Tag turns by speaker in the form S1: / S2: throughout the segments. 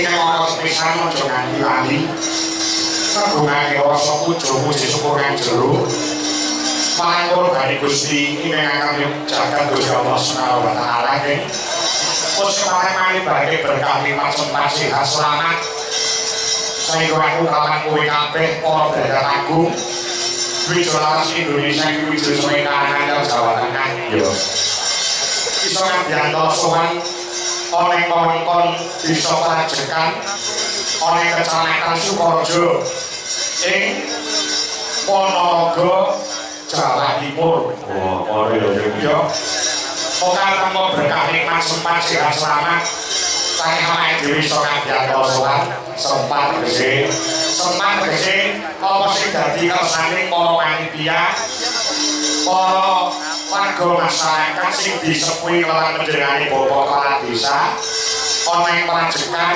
S1: nek ana sepisan aja nganti lali. Kagungake rasa pujo puji syukur kang jero. Mangkul bani Gusti ing ingkang jagat Gusti Allah Subhanahu wa taala nggih. Pun semarang bagi berkah lipat sempat sehat selamat. Saengga aku kawan kowe kabeh para dadak agung. Wijolaras Indonesia iki wijol kahanan Jawa Tengah ya. Iso ngabyanto sowan ana ing wewengkon Desa Prajekan, ana ing Kecamatan Sukorejo ing Ponorogo Jawa Timur. Oh, ora ya. Pokoke tanpa berkah nikmat sempat sehat selamat. Saking awake dhewe iso ngabyanto sowan sempat tegese apa sing dadi kersane para panitia, para warga masyarakat sing disepuhi kelawan panjenengane Bapak Kepala Desa ana ing Prajekan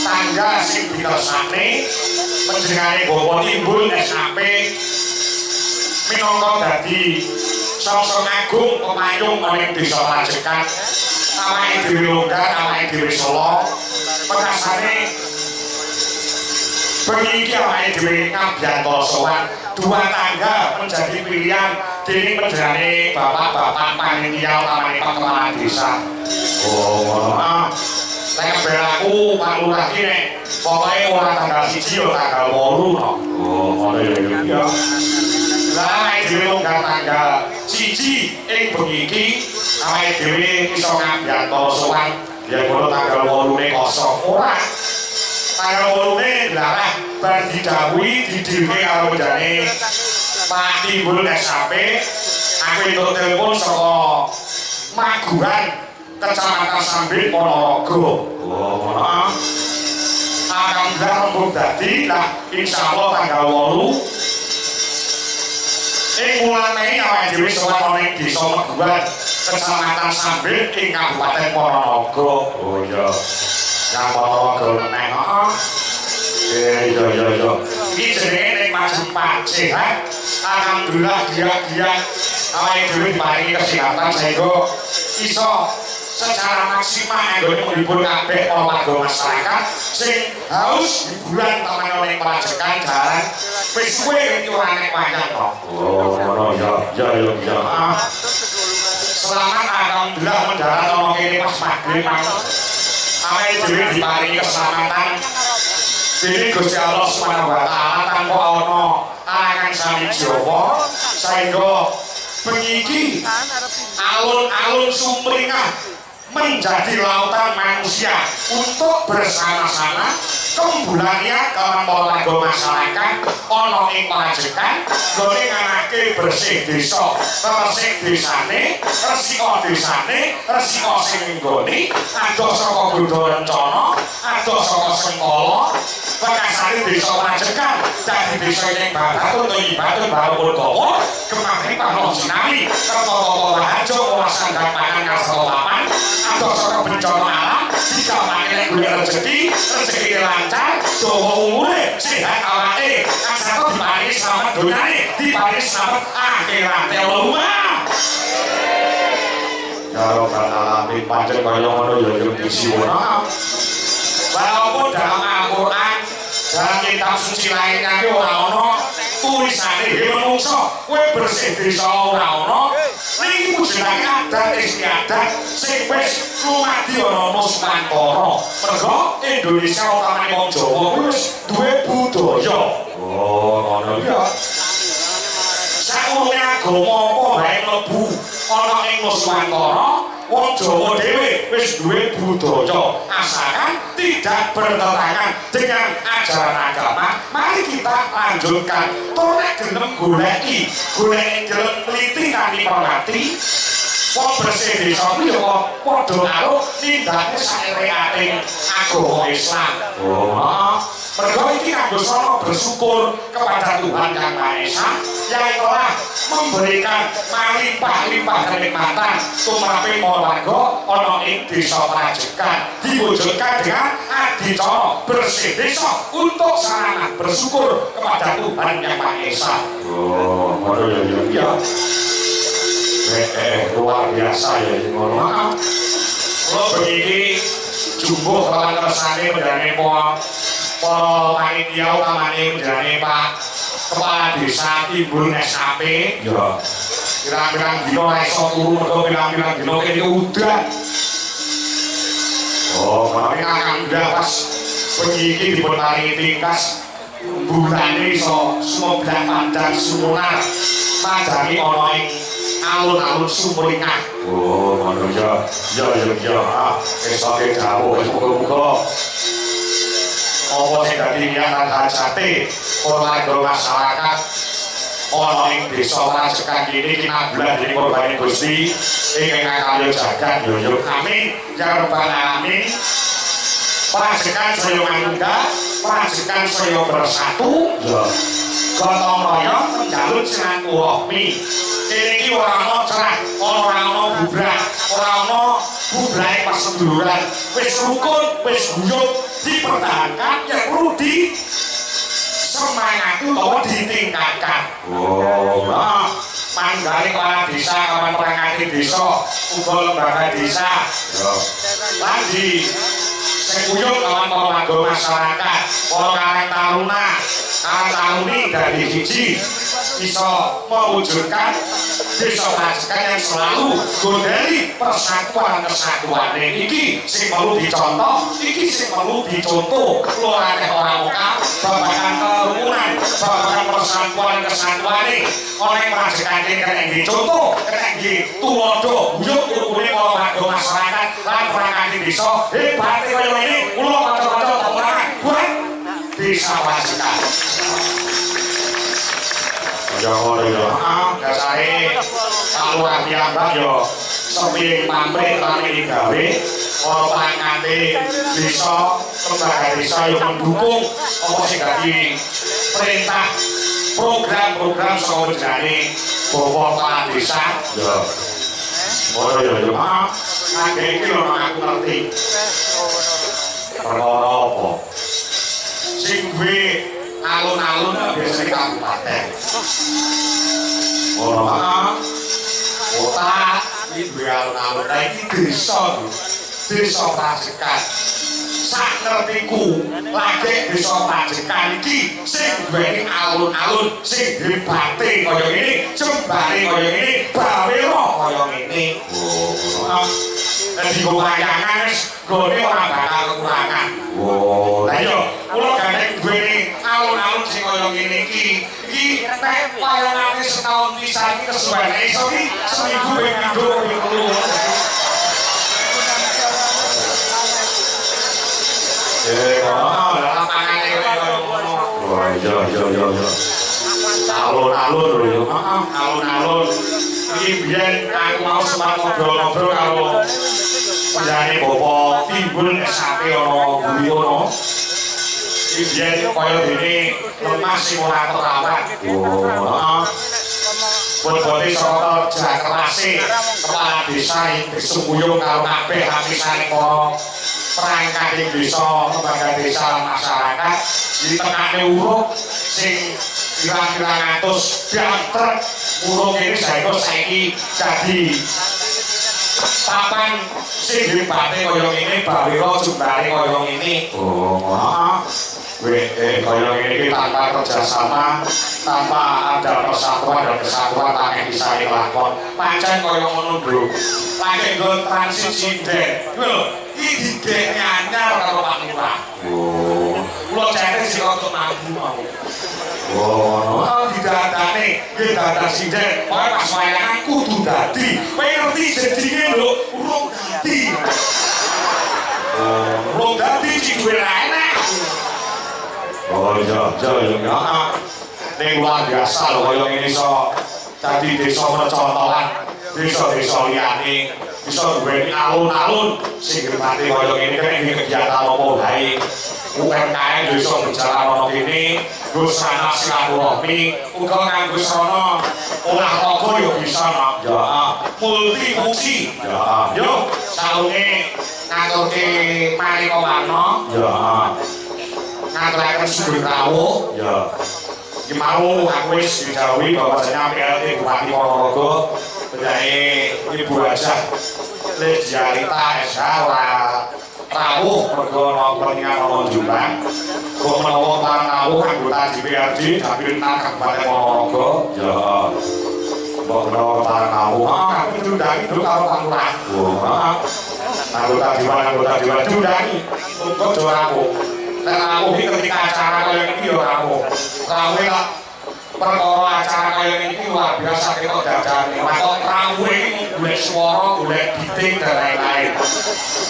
S1: tangga sing dikersane panjenengane Bapak Timbul SAP minangka dadi sosok agung pemayung ing Desa Prajekan. Awake dhewe longgar, awake dhewe solo pekasane bengi iki awake dhewe ngabyanto sowan dua tangga menjadi pilihan dening panjenengane bapak-bapak panitia utamane Kepala Desa. Oh, ngono. Nek belaku Pak Lurah iki nek pokoke ora tanggal 1 ya tanggal 8 no. Oh, ngono ya. Lah awake dhewe longgar tanggal 1 ing bengi iki awake dhewe iso ngabyanto sowan ya ngono tanggal 8 kosong ora. Tanggal 8 lah bar didhawuhi didhirike karo panjenengane Pak Timbul SAP. Aku entuk telepon saka Maguran Kecamatan Sambit Ponorogo. Oh, ngono. Alhamdulillah rembug dadi lah insyaallah tanggal 8 ing wulan Mei awake dhewe sowan ning Desa Maguran Kecamatan Sambit ing Kabupaten Ponorogo. Oh iya. Yang Ponorogo meneh heeh. Iya. Iki jenenge ning Majempat sehat. Alhamdulillah dia awake dhewe diparingi kesehatan sehingga iso secara maksimal anggone menghibur kabeh warga masyarakat sing haus hiburan taman ning Prajekan jalan wis suwe iki ora nek wayang to. Oh, ngono ya. Selamat alhamdulillah mendarat ana kene pas maghrib awake dhewe diparingi keselamatan dening Gusti Allah Subhanahu wa taala tanpa ana alangan sawiji apa sehingga bengi iki alun-alun sumringah menjadi lautan manusia untuk bersama-sama kembulannya kawan warga masyarakat ana ing Prajekan gone nganake bersih desa resik desane resika desane resika sing nggone ada saka Gudha Rencana ada saka Sengkala bekasane Desa Prajekan dadi desa ing Babatun Toyibatun Baru Dawa kemangke panon sinami kata-kata rahaja ora sandang pangan kasawapan ada saka bencana alam dicapake nek golek rezeki lancar dawa umure sehat awake kasarta diparingi selamat donyane diparingi selamat akhirate Allahumma ya rabbal alamin pancen kaya ngono ya yo disiwana walaupun dalam Al-Qur'an dalam kitab suci lainnya ki ora ana tulisane menungso kowe bersih desa ora ana iki jenenge adat istiadat sing wis lumadi ana Nusantara mergo Indonesia utamane wong Jawa wis duwe budaya. Oh, ngono ya. Sakurunge agama apa wae mlebu ana ing Nusantara wong Jawa dhewe wis duwe budaya asalkan tidak bertentangan dengan ajaran agama. Mari kita lanjutkan to nek gelem goleki gelem teliti kanthi perhati wong bersih desa kuwi ya padha karo nindakake saereating agama Islam. Oh, mergo iki kanggo sono bersyukur kepada Tuhan Yang Maha Esa yang telah memberikan malimpah-limpah kenikmatan tumraping warga ana ing Desa Prajekan diwujudkan dengan adicara bersih desa untuk sarana bersyukur kepada Tuhan Yang Maha Esa. Oh, ngono ya. Luar biasa ya ngono. Kalau begini jumbo kawan kersane menjane para panitia utamane menjane Pak Kepala Desa Timbul SKP ya pirang-pirang dino iso turu mergo pirang-pirang dino kene udan. Oh, kami akan pas bengi iki dipun paringi tingkas bulane iso sumoblang pandang sumunar madani ana ing alun-alun Sumringah. Oh, ngono ya. Ya. Esoke dawuh muga-muga apa sing dadi niatan hajate warga masyarakat ana ing desa Rajekan kene kinablah dening Purbane Gusti ingkang kalih jagat ya amin ya rabbal alamin. Prajekan saya manunggal, prajekan saya bersatu ya gotong royong menjaluk silaturahmi. Kene iki ora ana cerah, ora ana bubrah, ora ana bubrahe perseduluran. Wis rukun, wis guyub dipertahankan ya perlu di semangat utawa ditingkatkan. Oh, nah, manggale kepala desa, kawan perangkat desa, uga lembaga desa. Ya. Lan di seguyub kawan warga masyarakat, para karang taruna, karang taruni dari siji bisa mewujudkan desa Rajekan yang selalu gondeli persatuan kesatuan iki sing perlu dicontoh, iki sing perlu dicontoh lorane ora muka babagan kerukunan, babagan persatuan kesatuan oleh Rajekan iki kena dicontoh, kena ditulodo guyub rukune para warga masyarakat lan perangkat desa hebate kaya ngene kula kanca-kanca pemenang buat desa Rajekan. Jangan ya, dasare kaluar piyambak yo seping pamrih lan gawe ora pangkate desa lembaga desa yo mendukung apa sing dadi perintah program-program saka jenenge Bapak Kepala Desa yo. Ora yo akeh iki lho aku ngerti. Perkara apa? Sing duwe alun-alun biasanya kabupaten. Orang kota ini duwe alun-alun. Nah ini desa Rajekan. Sak ngertiku lagi desa Rajekan iki sing duweni alun-alun sing hebate kaya ngene, jembare kaya ngene, bawira kaya ngene. Oh, dadi gowayangan wis gone ora bakal kekurangan. Oh, lha yo kula gandeng duweni alun-alun sing kaya ngene iki nek wayangane setahun pisan iki kesuwene iso iki seminggu ping pindho ping telu. Lapangane kaya ngono. Oh iya. Alun-alun lho yo. Alun-alun. Iki biyen aku mau sempat ngobrol-ngobrol karo penjane Bapak Timbul SKP ana buri ono. Biyen kaya dene lemah sing ora terawat. Oh. Bobote saka jakrase kepala desa ing Sumuyung karo kabeh lapisane para perangkat desa, lembaga desa lan masyarakat ditekane uruk sing pirang-pirang atus diantar uruk ini saiki jadi papan sing hebate kaya ngene bawira jumbare kaya ngene. Oh, kaya ngene iki tanpa kerjasama, tanpa ada persatuan dan kesatuan tak bisa dilakon. Pancen kaya ngono, Bro. Lagi nggo transisi den. Lho, iki digek anyar karo Pak Lurah. Oh, kula cete sing untuk mampu mau. Oh, didadane nggih dadah sinden. Pokoke pas wayangan kudu dadi. Kowe ngerti jenenge lho, urung dadi. Urung dadi sing duwe enak. Oh iya. Ning luar biasa lho kaya ngene iso dadi desa percontohan. Desa-desa liyane iso duweni alun-alun sing gremate kaya ngene kene kegiatan apa wae. UMKM desa berjalan ana kene, busana silaturahmi, uga kanggo sono olahraga yo bisa nak. Ya, multifungsi. Ya, yo salune ngaturke Mariko Warna. Ya. Ngaturaken Sugeng Rawuh. Ya. Iki mau aku wis didhawuhi bahwasanya PLT Bupati Ponorogo penjahe Ibu Hajah Lediarita SH ora rawuh mergo ana kepentingan ana Jombang. Kok menawa para rawuh anggota DPRD Dapilna Kabupaten Ponorogo. Ya. Mbok menawa para rawuh aku diundang itu karo Pak Lurah. Anggota dewan diundangi untuk do rawuh. Nek rawuh iki ketika acara kaya iki ya rawuh. Rawuh lah perkara acara kaya iki luar biasa kita dadane. Kok rawuh iki golek swara, golek giting dan lain-lain.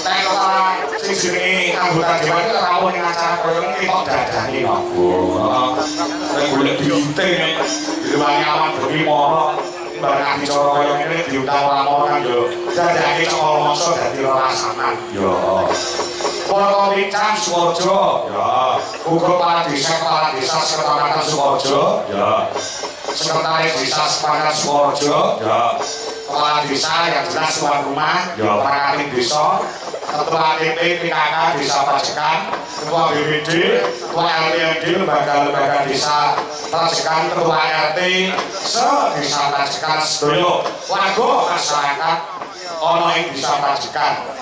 S1: Nek ora sing jenenge anggota dewan iki rawuh ning acara kaya iki kok dadane kok. Nek golek giting diwangi awan bengi moro barang bicara kaya ngene diundang orang-orang yo dadake cokol mangsa dadi rasanan yo. Para Wicam Sukoharjo ya, uga para desa Sekretariat Sukoharjo ya, Sekretaris Desa Sepakat Sukoharjo ya, kepala desa yang jelas tuan rumah ya, perangkat desa, ketua ATP PKK Desa Pajekan, ketua BPD, ketua LPMD lembaga-lembaga desa Pajekan, ketua RT se-desa Pajekan sedoyo warga masyarakat ana ing Desa Pajekan.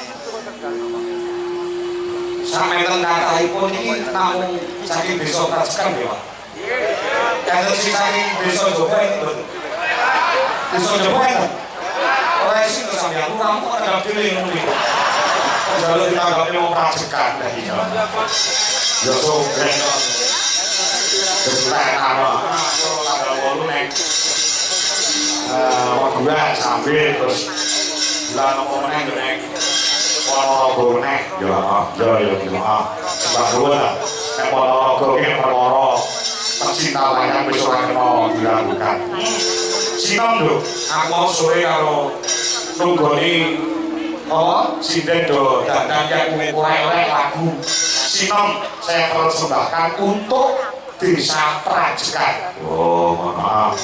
S1: Sampai tengah-tengahipun ini namun saking desa Pajekan ya Pak. Yang saking desa Jombang itu desa Jombang itu orang isi itu sampai aku kamu ada pilih ini jalur ditanggapi mau Pajekan dari ya Jombang berlain apa tanggal 8 nek Madura sambil terus bulan apa nek Ponorogo nek ya sebab dua nek Ponorogo ki perkara pecinta wayang wis ora kena diragukan. Sinom lho, aku mau sore karo nunggoni apa sinden do dandan yang oleh lagu. Sinom saya persembahkan untuk Desa Pajekan. Oh, maaf.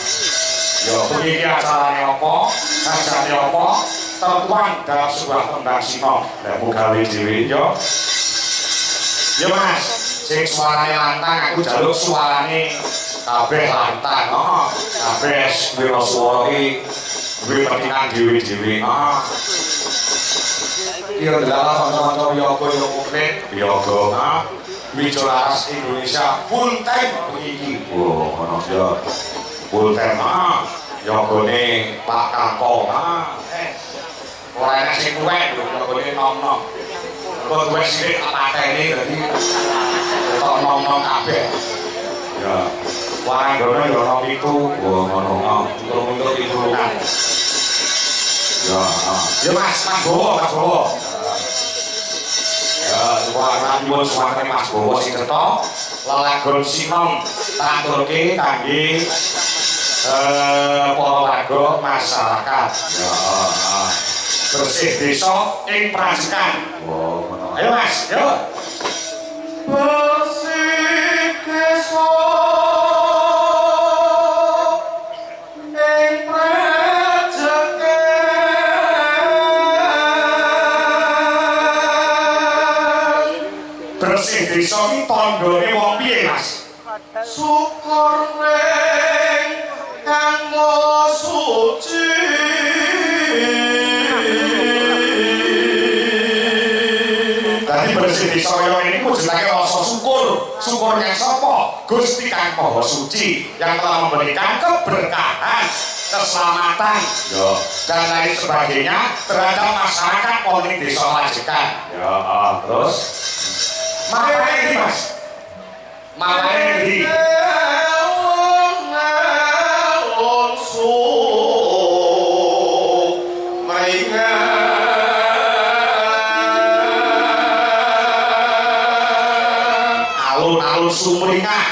S1: Ya begini acaranya apa? Acaranya apa? Tertuang dalam sebuah tembang sinom dan mugawi dewi yo yo mas sing suaranya lantang aku jaluk suaranya kabeh lantang kabeh wiro suara ini kepentingan dewi-dewi iya adalah konco-konco yogo komplit yogo Wijo Laras Indonesia full time begini mana ya full time yogo ini Pak Kako orangnya sing kuwek lho kok ini nom-nom. Kok kuwek sithik tak pateni dadi kok nom-nom kabeh. Ya. Waranggone yo ono 7. Oh ngono. Untuk itu kan. Ya, ya Mas Bowo. Ya, suara nyuwun suarane Mas Bowo sing cetha lelagon sinom tak aturke kangge para warga masyarakat. Ya. Bersih desa ing Pajekan. Oh, ayo Mas, yo. Bersih desa ing Pajekan. Bersih desa iki tandane wong piye, Mas? Syukur ning kanggo suci. Bersih desa ini mujudake rasa syukurnya sapa Gusti Kang Maha Suci yang telah memberikan keberkahan, keselamatan dan lain sebagainya terhadap masyarakat poning desa Pajekan. Ya, terus makanya ini Mas, makanya ini sumringah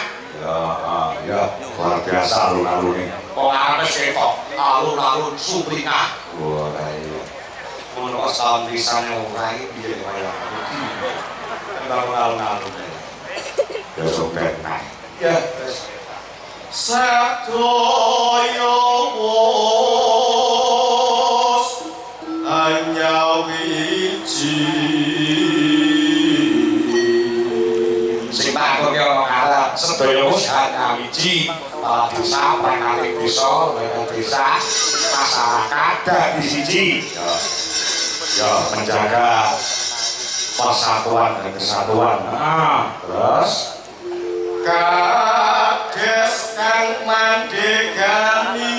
S1: ya luar biasa alun-alun ini kok arep setok alun-alun sumringah wah iya ngono kok salam pisane ora iki piye kaya alun-alun ya sobat nah ya sadoyo wos anyawiji sedaya usaha wiji kepala desa, perangkat desa, lembaga desa, masyarakat dan di siji ya menjaga persatuan dan kesatuan. Nah, terus
S2: kades kang mandegani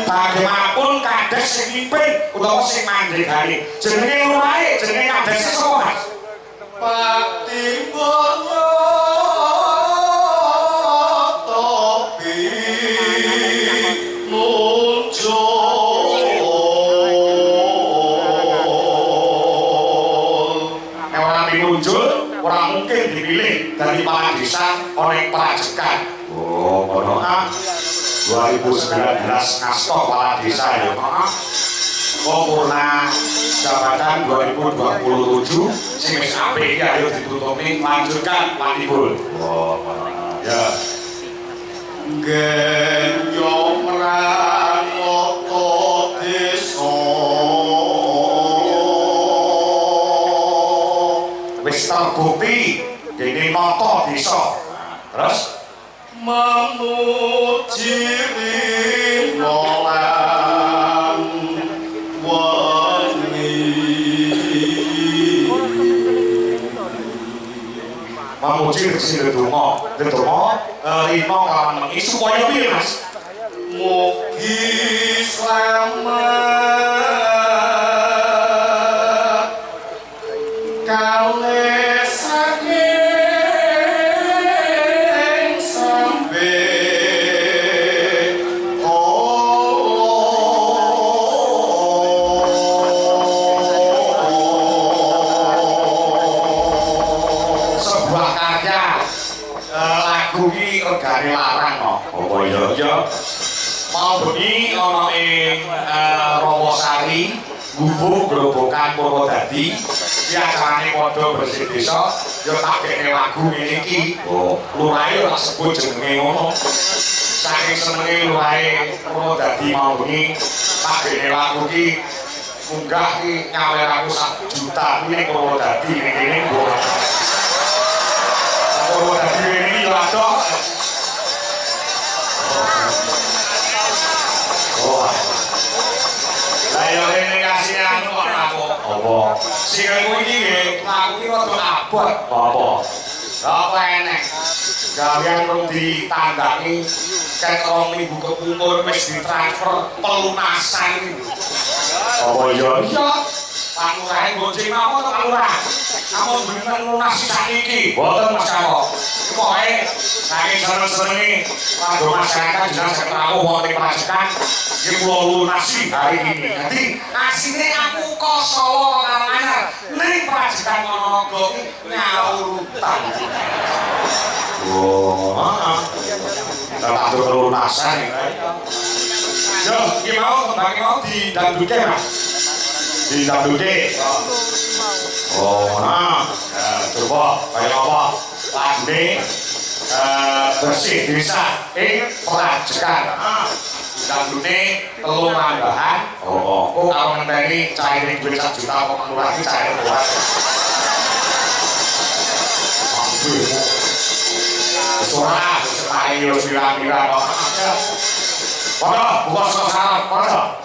S1: bagaimanapun kades sing mimpin utawa sing mandegani jenenge lurahe jenenge kades sapa Mas?
S2: Pak Timboyo topi
S1: muncul orang mungkin dipilih dari para desa oleh prajekan. Oh, kono 2019 ngastok para desa ya, Purna jabatan 2027 sing wis apik iki ayo ditutupi lanjutkan Pak Tibul. Oh, ya.
S2: Genyo mrangoto desa
S1: wis terbukti dene nata desa. Terus
S2: memuji nolan
S1: memuji sing ndonga rimo kalawan mengi supaya piye Mas?
S2: Mugi slamet kalih saking sampe
S1: sebuah karya lagu iki regane larang kok. Apa ya? Mau bengi ana ing Rawasari gubuk grobokan Purwodadi iki acarane padha bersih desa ya tak kene lagu ngene iki. Oh, lurahe ora sebut jenenge ngono. Saking senenge lurahe Purwodadi mau bengi tak kene lagu iki munggah iki nyawer aku 1 juta kuwi ning Purwodadi ning kene mbok. Purwodadi ini yo adok. Lah yo rene kasih anu kok aku. Apa? Sing aku iki nggih, aku iki rada abot. Apa? Apa enek? Gawean rung ditandani ket 2 minggu kepungkur wis ditransfer pelunasan iki. Apa ya? Iya. Pak Lurah bonceng apa to Pak Lurah? Amun bener lunasi saiki. Mboten Mas Karo. Pokoke saking seneng-senenge kanggo masyarakat jenengan setrawu wonten prajekan iki kula lunasi hari ini. Dadi asine aku kok Solo Karanganyar ning prajekan Mononggo iki nyaurutan. Oh, tak atur lunasan iki. Yo, iki mau kembang mau didangduke Mas. Didangduke. Oh, nah, coba kayak apa? Lagune bersih desa prajekan. Dangdune telung tambahan. Oh, kok karo ngenteni caire duit 1 juta kok Lurah iki caire kuat. Ora, ayo pirang-pirang kok. Padha buka sarap, padha.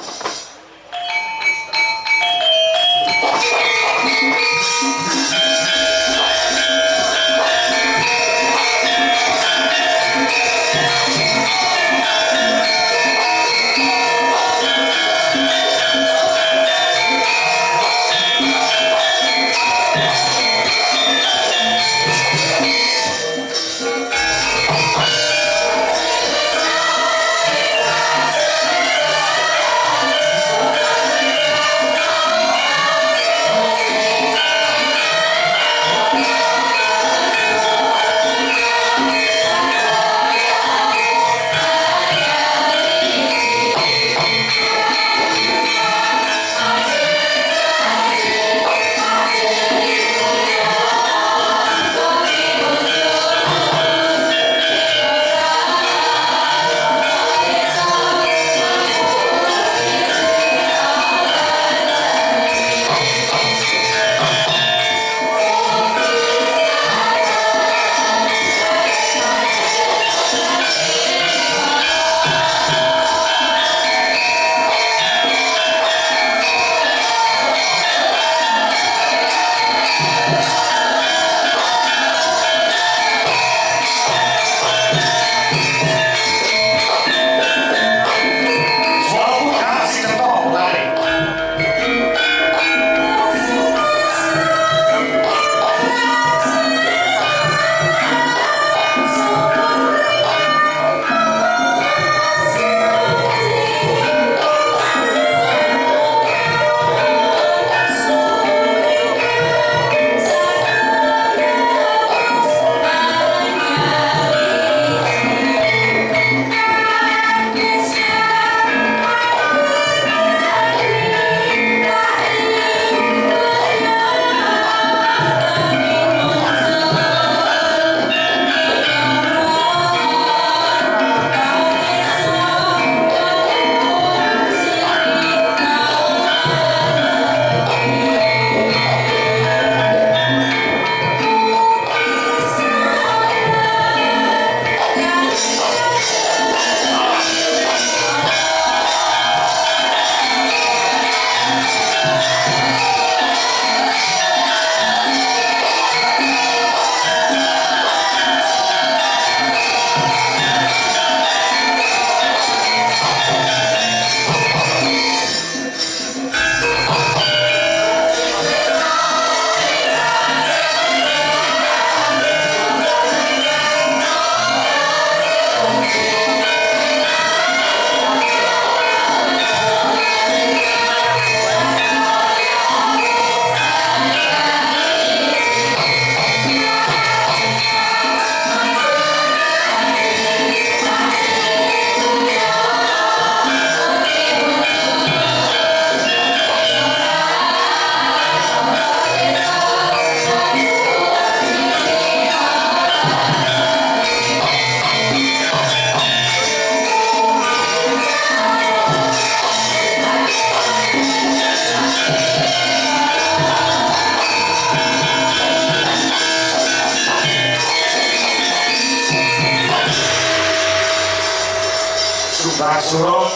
S1: Sumbang Suruh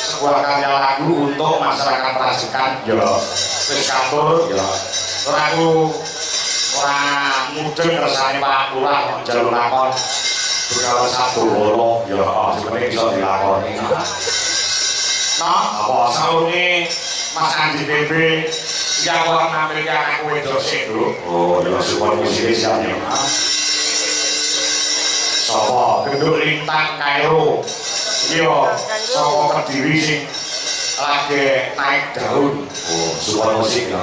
S1: sebuah karya lagu untuk masyarakat Perasikan ya wis katur ya ora mudeng kersane Pak Lurah njaluk lakon Begawan Sabdowo ya sebenarnya bisa dilakoni nah apa saune Mas Andi BB yang orang nampilke anakku wedok sik lho oh ya support musik siap ya sapa Genduk Lintang Kairo iya sapa Kediri sing lagi naik daun oh support musik ya